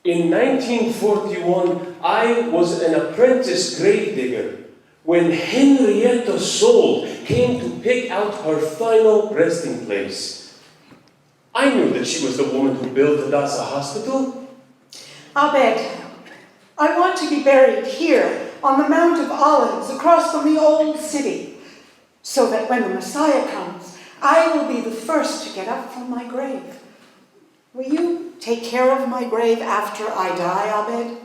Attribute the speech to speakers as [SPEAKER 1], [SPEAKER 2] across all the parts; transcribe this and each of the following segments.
[SPEAKER 1] In 1941, I was an apprentice grave digger when Henrietta Szold came to pick out her final resting place. I knew that she was the woman who built Hadassah Hospital.
[SPEAKER 2] Abed, I want to be buried here on the Mount of Olives across from the old city, so that when the Messiah comes, I will be the first to get up from my grave. Will you take care of my grave after I die, Abed?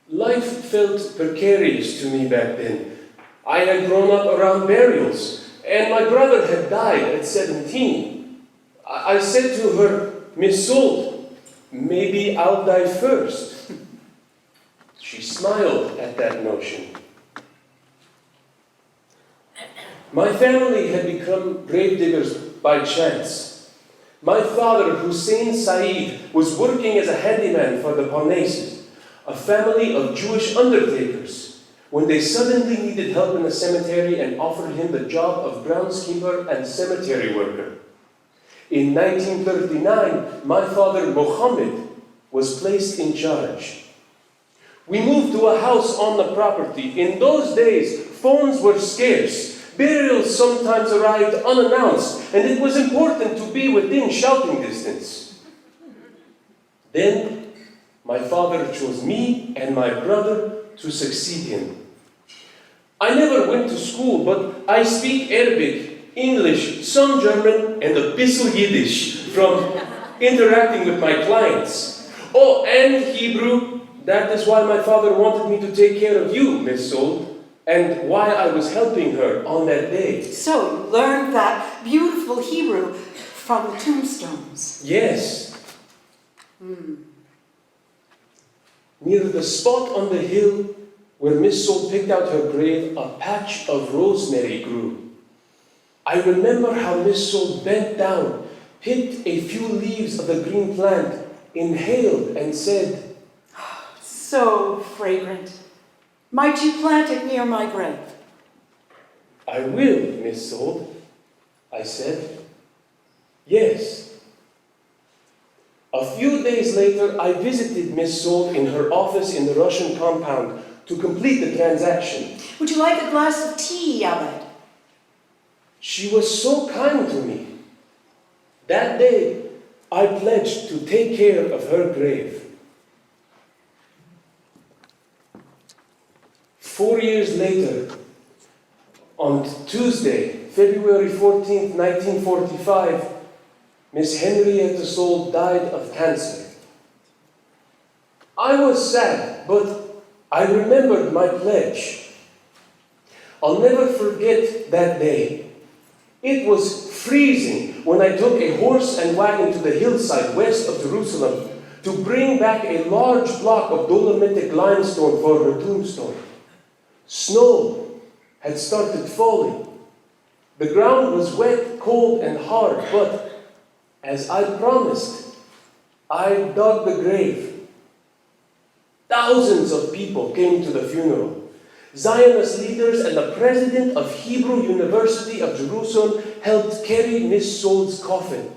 [SPEAKER 1] Life felt precarious to me back then. I had grown up around burials, and my brother had died at 17. I said to her, "Miss Szold, maybe I'll die first." She smiled at that notion. My family had become grave diggers by chance. My father, Hussein Saeed, was working as a handyman for the Parnasses, a family of Jewish undertakers, when they suddenly needed help in the cemetery and offered him the job of groundskeeper and cemetery worker. In 1939, my father, Mohammed, was placed in charge. We moved to a house on the property. In those days, phones were scarce. Burials sometimes arrived unannounced, and it was important to be within shouting distance. Then, my father chose me and my brother to succeed him. I never went to school, but I speak Arabic, English, some German, and a bissel Yiddish from interacting with my clients. Oh, and Hebrew. That is why my father wanted me to take care of you, Miss Szold, and why I was helping her on that day.
[SPEAKER 2] So you learned that beautiful Hebrew from the tombstones.
[SPEAKER 1] Yes. Near the spot on the hill where Miss Szold picked out her grave, a patch of rosemary grew. I remember how Miss Szold bent down, picked a few leaves of the green plant, inhaled, and said,
[SPEAKER 2] "So fragrant. Might you plant it near my grave?"
[SPEAKER 1] "I will, Miss Szold," I said. Yes. A few days later, I visited Miss Szold in her office in the Russian compound to complete the transaction.
[SPEAKER 2] "Would you like a glass of tea, Abed?"
[SPEAKER 1] She was so kind to me. That day, I pledged to take care of her grave. 4 years later, on Tuesday, February 14th, 1945, Miss Henrietta Szold died of cancer. I was sad, but I remembered my pledge. I'll never forget that day. It was freezing when I took a horse and wagon to the hillside west of Jerusalem to bring back a large block of Dolomitic limestone for her tombstone. Snow had started falling. The ground was wet, cold, and hard, but as I promised, I dug the grave. Thousands of people came to the funeral. Zionist leaders and the president of Hebrew University of Jerusalem helped carry Miss Szold's coffin.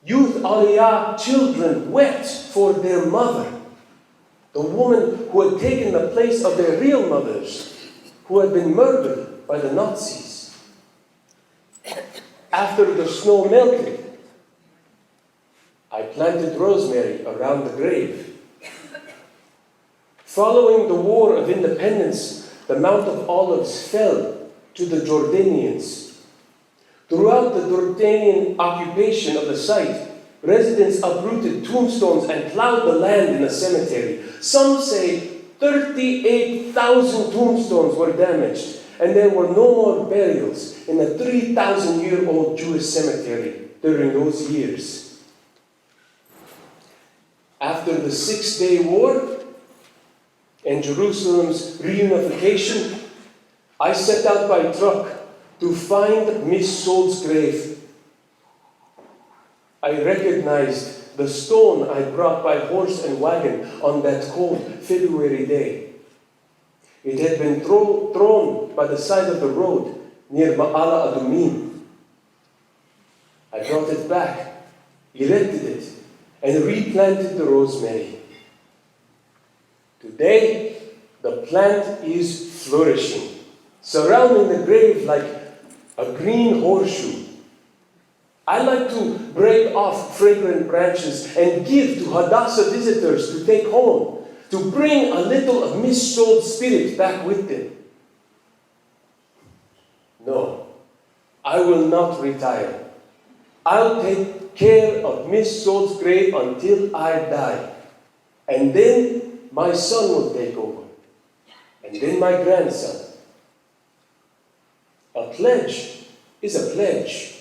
[SPEAKER 1] Youth Aliyah children wept for their mother, the woman who had taken the place of their real mothers, who had been murdered by the Nazis. After the snow melted, I planted rosemary around the grave. Following the War of Independence, the Mount of Olives fell to the Jordanians. Throughout the Jordanian occupation of the site, residents uprooted tombstones and plowed the land in the cemetery. Some say 38,000 tombstones were damaged, and there were no more burials in the 3,000-year-old Jewish cemetery during those years. After the Six-Day War and Jerusalem's reunification, I set out by truck to find Miss Szold's grave. I recognized the stone I brought by horse and wagon on that cold February day. It had been thrown by the side of the road near Ma'ala Adumim. I brought it back, erected it, and replanted the rosemary. Today, the plant is flourishing, surrounding the grave like a green horseshoe. I like to break off fragrant branches and give to Hadassah visitors to take home, to bring a little of Miss Szold's spirit back with them. No, I will not retire. I'll take care of Miss Szold's grave until I die. And then my son will take over. And then my grandson. A pledge is a pledge.